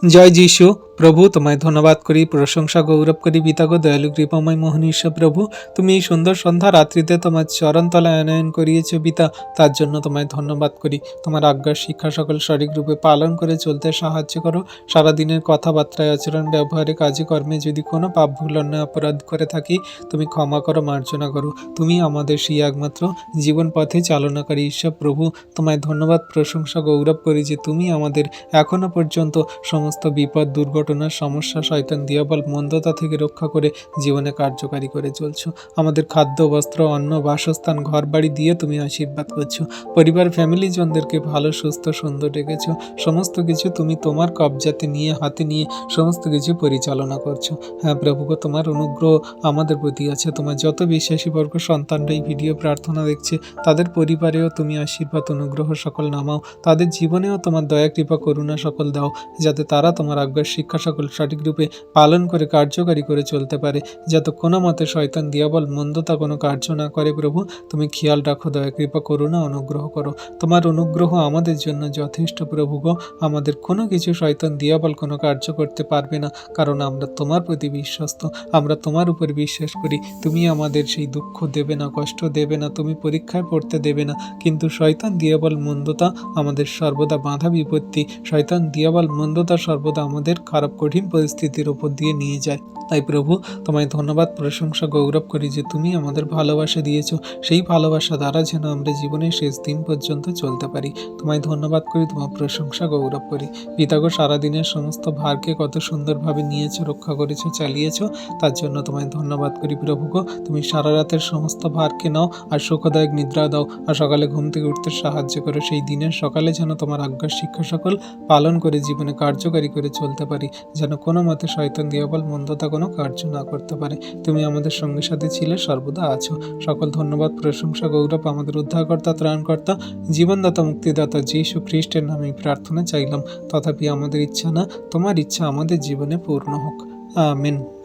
জয় যীশু। প্রভু তোমায় ধন্যবাদ করি, প্রশংসা গৌরব করি পিতাগো দয়ালু কৃপাময় মোহন ঈশ্বর প্রভু। তুমি এই সুন্দর সন্ধ্যা রাত্রিতে তোমার চরণতলায় আনয়ন করিয়েছ পিতা, তার জন্য তোমায় ধন্যবাদ করি। তোমার আজ্ঞার শিক্ষা সকল সঠিক রূপে পালন করে চলতে সাহায্য করো। সারাদিনের কথাবার্তায়, আচরণ, ব্যবহারে, কাজে কর্মে যদি কোনো পাপ ভুল অন্যায় অপরাধ করে থাকি, তুমি ক্ষমা করো, মার্জনা করো। তুমি আমাদের সেই একমাত্র জীবন পথে চালনাকারী ঈশ্বর প্রভু। তোমায় ধন্যবাদ, প্রশংসা গৌরব করি যে তুমি আমাদের এখনো পর্যন্ত সমস্ত বিপদ, দুর্ঘটনা, সমস্যা, শয়তান, দিয়াবল, মন্দতা থেকে রক্ষা করে জীবনে কার্যকারী করে চলছো। আমাদের খাদ্য, বস্ত্র, অন্ন, বাসস্থান, ঘর বাড়ি দিয়ে তুমি আশীর্বাদ করছো। পরিবার, ফ্যামিলি জনদেরকে ভালো, সুস্থ, সুন্দর রেখেছো। সমস্ত কিছু তুমি তোমার কবজাতে নিয়ে, হাতে নিয়ে সমস্ত কিছু পরিচালনা করছো। হ্যাঁ প্রভুকে, তোমার অনুগ্রহ আমাদের প্রতি আছে। তোমার যত বিশ্বাসী বর্গ সন্তানরা এই ভিডিও প্রার্থনা দেখছে, তাদের পরিবারেও তুমি আশীর্বাদ, অনুগ্রহ সকল নামাও। তাদের জীবনেও তোমার দয়া, কৃপা, করুণা সকল দাও, যাতে তারা তোমার আজ্ঞার শিক্ষা সকল সঠিক রূপে পালন করে কার্যকারী করে চলতে পারে, যাতে কোনো মতে শয়তান, দিয়াবল, মন্দতা কোনো কার্য না করে। প্রভু তুমি খেয়াল রাখো, দয়া, কৃপা, করুণা, অনুগ্রহ করো। তোমার অনুগ্রহ আমাদের জন্য যথেষ্ট প্রভু গো। আমাদের কোনো কিছু শয়তান, দিয়াবল কোনো কার্য করতে পারবে না, কারণ আমরা তোমার প্রতি বিশ্বস্ত, আমরা তোমার উপর বিশ্বাস করি। তুমি আমাদের সেই দুঃখ দেবে না, কষ্ট দেবে না, তুমি পরীক্ষায় পড়তে দেবে না। কিন্তু শয়তান, দিয়াবল, মন্দতা আমাদের সর্বদা বাধা বিপত্তি, শয়তান, দিয়াবল, মন্দতা সর্বদা আমাদের খারাপ কঠিন পরিস্থিতির উপর দিয়ে নিয়ে যায়। তাই প্রভু তোমায় ধন্যবাদ, প্রশংসা গৌরব করি যে তুমি আমাদের ভালোবাসা দিয়েছো। সেই ভালোবাসা দ্বারা যেন আমরা জীবনের শেষ দিন পর্যন্ত চলতে পারি। তোমায় ধন্যবাদ করি, তোমার প্রশংসা গৌরব করি। পিতাগো, সারাদিনের সমস্ত ভারকে কত সুন্দরভাবে নিয়েছো, রক্ষা করেছো, চালিয়েছো, তার জন্য তোমায় ধন্যবাদ করি প্রভুগো। তুমি সারা রাতের সমস্ত ভারকে নাও আর সুখদায়ক নিদ্রা দাও, আর সকালে ঘুম থেকে উঠতে সাহায্য করো। সেই দিনের সকালে যেন তোমার আজ্ঞার শিক্ষা সকল পালন করে জীবনে কার্যকারী করে চলতে পারি, যেন কোনো মতে শয়তান, দিয়াবল, মন্দতা কোনো কার্য না করতে পারে। তুমি আমাদের সঙ্গে সাথে ছিলে, সর্বদা আছো। সকল ধন্যবাদ, প্রশংসা গৌরব আমাদের উদ্ধারকর্তা, ত্রাণকর্তা, জীবনদাতা, মুক্তিদাতা যীশু খ্রিস্টের নামে প্রার্থনা চাইলাম। তথাপি আমাদের ইচ্ছা না, তোমার ইচ্ছা আমাদের জীবনে পূর্ণ হোক। আমিন।